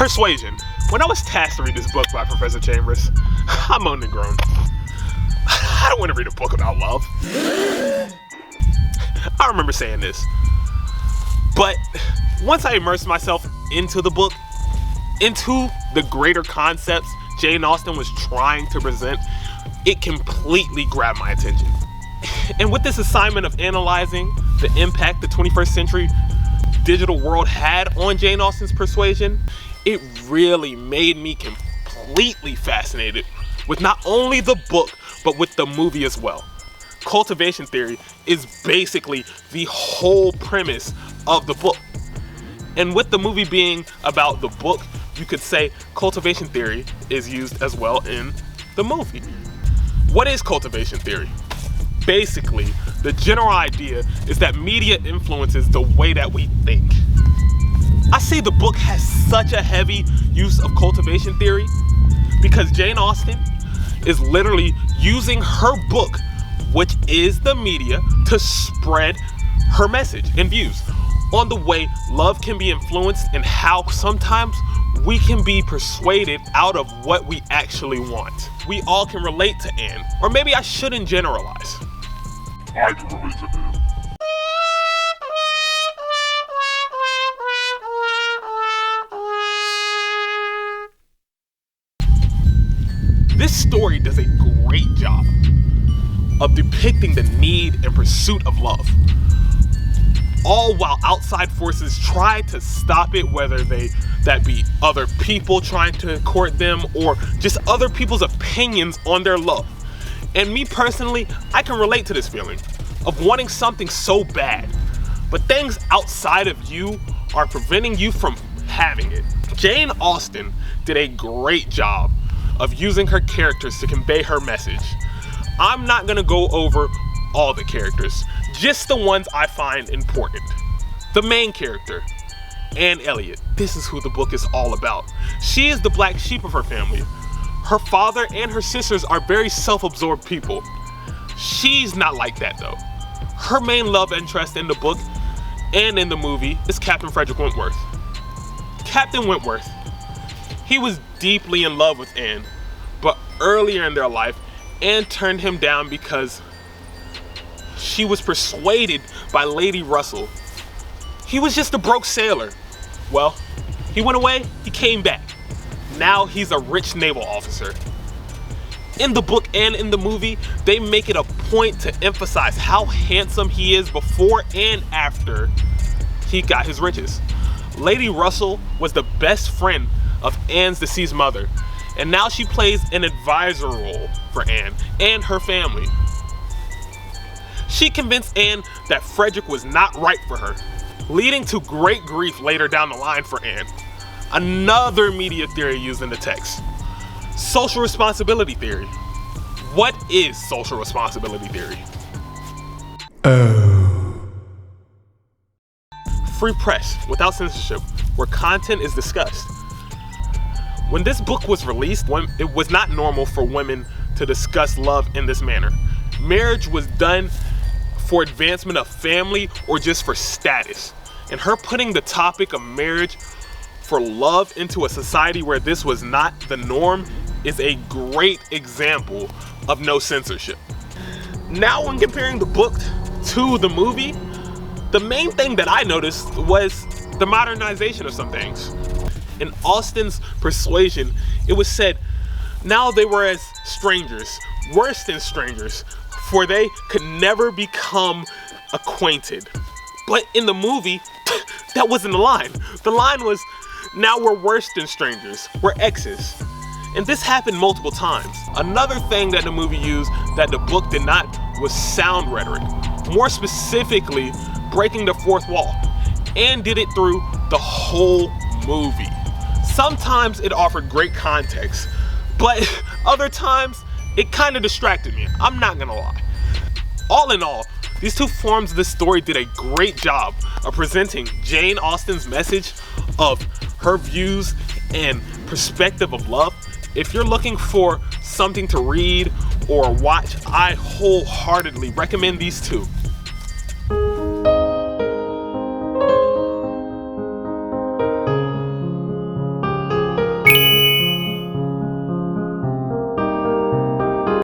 Persuasion. When I was tasked to read this book by Professor Chambers, I moaned and groaned. I don't want to read a book about love. I remember saying this. But once I immersed myself into the book, into the greater concepts Jane Austen was trying to present, it completely grabbed my attention. And with this assignment of analyzing the impact the 21st century digital world had on Jane Austen's Persuasion, it really made me completely fascinated with not only the book, but with the movie as well. Cultivation theory is basically the whole premise of the book. And with the movie being about the book, you could say cultivation theory is used as well in the movie. What is cultivation theory? Basically, the general idea is that media influences the way that we think. I say the book has such a heavy use of cultivation theory because Jane Austen is literally using her book, which is the media, to spread her message and views on the way love can be influenced and how sometimes we can be persuaded out of what we actually want. We all can relate to Anne, or maybe I shouldn't generalize. I can relate to Anne. This story does a great job of depicting the need and pursuit of love, all while outside forces try to stop it, whether that be other people trying to court them or just other people's opinions on their love. And me personally, I can relate to this feeling of wanting something so bad, but things outside of you are preventing you from having it. Jane Austen did a great job of using her characters to convey her message. I'm not gonna go over all the characters, just the ones I find important. The main character, Anne Elliot. This is who the book is all about. She is the black sheep of her family. Her father and her sisters are very self-absorbed people. She's not like that though. Her main love interest in the book and in the movie is Captain Frederick Wentworth. Captain Wentworth, he was deeply in love with Anne, but earlier in their life, Anne turned him down because she was persuaded by Lady Russell. He was just a broke sailor. Well, he went away, he came back. Now he's a rich naval officer. In the book and in the movie, they make it a point to emphasize how handsome he is before and after he got his riches. Lady Russell was the best friend of Anne's deceased mother, and now she plays an advisor role for Anne and her family. She convinced Anne that Frederick was not right for her, leading to great grief later down the line for Anne. Another media theory used in the text, social responsibility theory. What is social responsibility theory? Free press without censorship, where content is discussed. When this book was released, it was not normal for women to discuss love in this manner. Marriage was done for advancement of family or just for status. And her putting the topic of marriage for love into a society where this was not the norm is a great example of no censorship. Now, when comparing the book to the movie, the main thing that I noticed was the modernization of some things. In Austen's Persuasion, it was said, now they were as strangers, worse than strangers, for they could never become acquainted. But in the movie, that wasn't the line. The line was, now we're worse than strangers, we're exes. And this happened multiple times. Another thing that the movie used that the book did not was sound rhetoric. More specifically, breaking the fourth wall. And did it through the whole movie. Sometimes it offered great context, but other times it kind of distracted me. I'm not gonna lie. All in all, these two forms of the story did a great job of presenting Jane Austen's message of her views and perspective of love. If you're looking for something to read or watch, I wholeheartedly recommend these two.